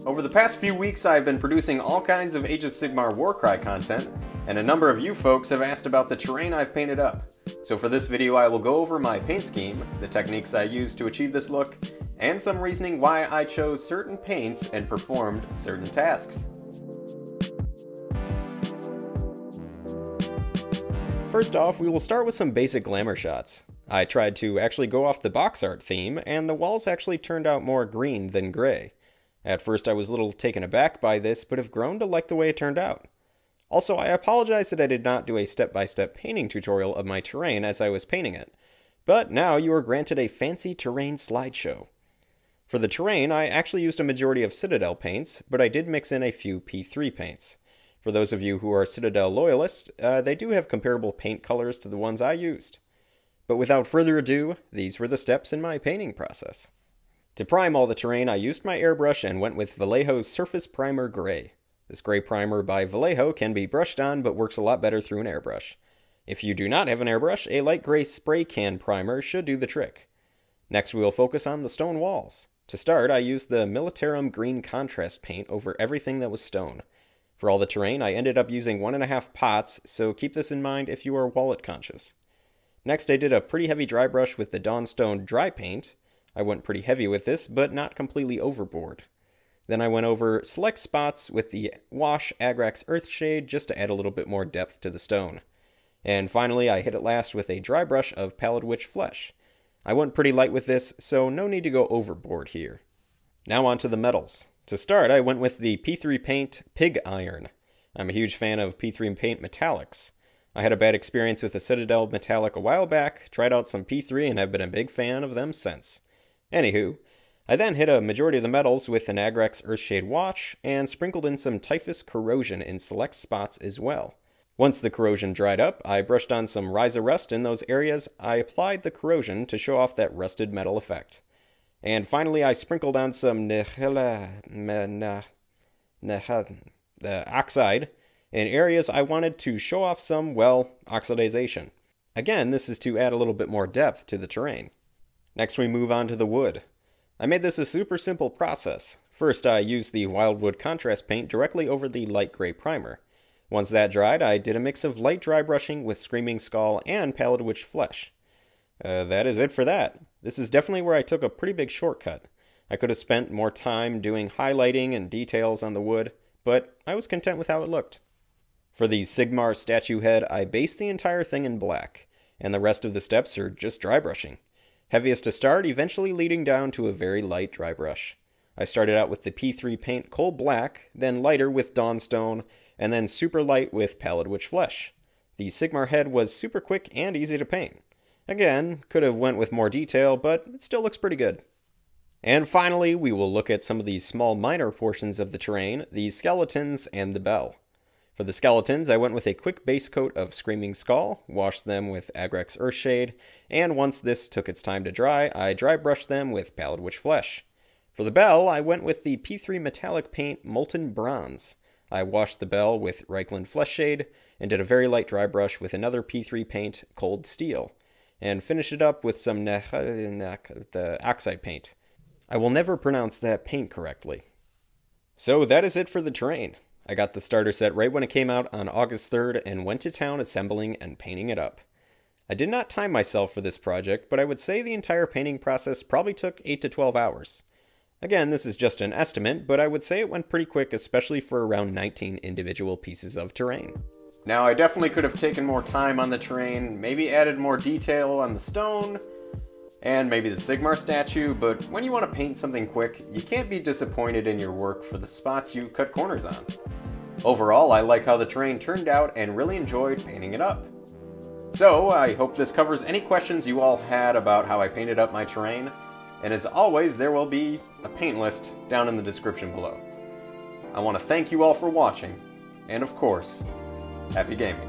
Over the past few weeks, I've been producing all kinds of Age of Sigmar Warcry content, and a number of you folks have asked about the terrain I've painted up. So for this video, I will go over my paint scheme, the techniques I used to achieve this look, and some reasoning why I chose certain paints and performed certain tasks. First off, we will start with some basic glamour shots. I tried to actually go off the box art theme, and the walls actually turned out more green than gray. At first I was a little taken aback by this, but have grown to like the way it turned out. Also, I apologize that I did not do a step-by-step painting tutorial of my terrain as I was painting it, but now you are granted a fancy terrain slideshow. For the terrain, I actually used a majority of Citadel paints, but I did mix in a few P3 paints. For those of you who are Citadel loyalists, they do have comparable paint colors to the ones I used. But without further ado, these were the steps in my painting process. To prime all the terrain, I used my airbrush and went with Vallejo's Surface Primer Gray. This gray primer by Vallejo can be brushed on, but works a lot better through an airbrush. If you do not have an airbrush, a light gray spray can primer should do the trick. Next we will focus on the stone walls. To start, I used the Militarum green contrast paint over everything that was stone. For all the terrain, I ended up using 1.5 pots, so keep this in mind if you are wallet conscious. Next I did a pretty heavy dry brush with the Dawnstone dry paint. I went pretty heavy with this, but not completely overboard. Then I went over select spots with the wash Agrax Earthshade just to add a little bit more depth to the stone. And finally I hit it last with a dry brush of Pallid Wych flesh. I went pretty light with this, so no need to go overboard here. Now on to the metals. To start, I went with the P3 paint Pig Iron. I'm a huge fan of P3 paint metallics. I had a bad experience with the Citadel metallic a while back, tried out some P3 and have been a big fan of them since. Anywho, I then hit a majority of the metals with an Agrax Earthshade wash and sprinkled in some Typhus Corrosion in select spots as well. Once the corrosion dried up, I brushed on some Ryza Rust in those areas. I applied the corrosion to show off that rusted metal effect. And finally I sprinkled on some Nihilakh Oxide in areas I wanted to show off some, well, oxidization. Again, this is to add a little bit more depth to the terrain. Next we move on to the wood. I made this a super simple process. First I used the Wyldwood contrast paint directly over the light gray primer. Once that dried, I did a mix of light dry brushing with Screaming Skull and Pallid Wych flesh. That is it for that. This is definitely where I took a pretty big shortcut. I could have spent more time doing highlighting and details on the wood, but I was content with how it looked. For the Sigmar statue head, I based the entire thing in black, and the rest of the steps are just dry brushing. Heaviest to start, eventually leading down to a very light dry brush. I started out with the P3 paint Coal Black, then lighter with Dawnstone, and then super light with Pallid Wych flesh. The Sigmar head was super quick and easy to paint. Again, could have went with more detail, but it still looks pretty good. And finally, we will look at some of these small minor portions of the terrain, the skeletons and the bell. For the skeletons, I went with a quick base coat of Screaming Skull, washed them with Agrax Earthshade, and once this took its time to dry, I dry brushed them with Pallid Wych flesh. For the bell, I went with the P3 metallic paint Molton Bronze. I washed the bell with Reikland Fleshshade, and did a very light dry brush with another P3 paint Cold Steel, and finished it up with some Nihilakh Oxide paint. I will never pronounce that paint correctly. So that is it for the terrain. I got the starter set right when it came out on August 3rd and went to town assembling and painting it up. I did not time myself for this project, but I would say the entire painting process probably took 8 to 12 hours. Again, this is just an estimate, but I would say it went pretty quick, especially for around 19 individual pieces of terrain. Now, I definitely could have taken more time on the terrain, maybe added more detail on the stone, and maybe the Sigmar statue, but when you want to paint something quick, you can't be disappointed in your work for the spots you cut corners on. Overall, I like how the terrain turned out and really enjoyed painting it up. So, I hope this covers any questions you all had about how I painted up my terrain, and as always, there will be a paint list down in the description below. I want to thank you all for watching, and of course, happy gaming.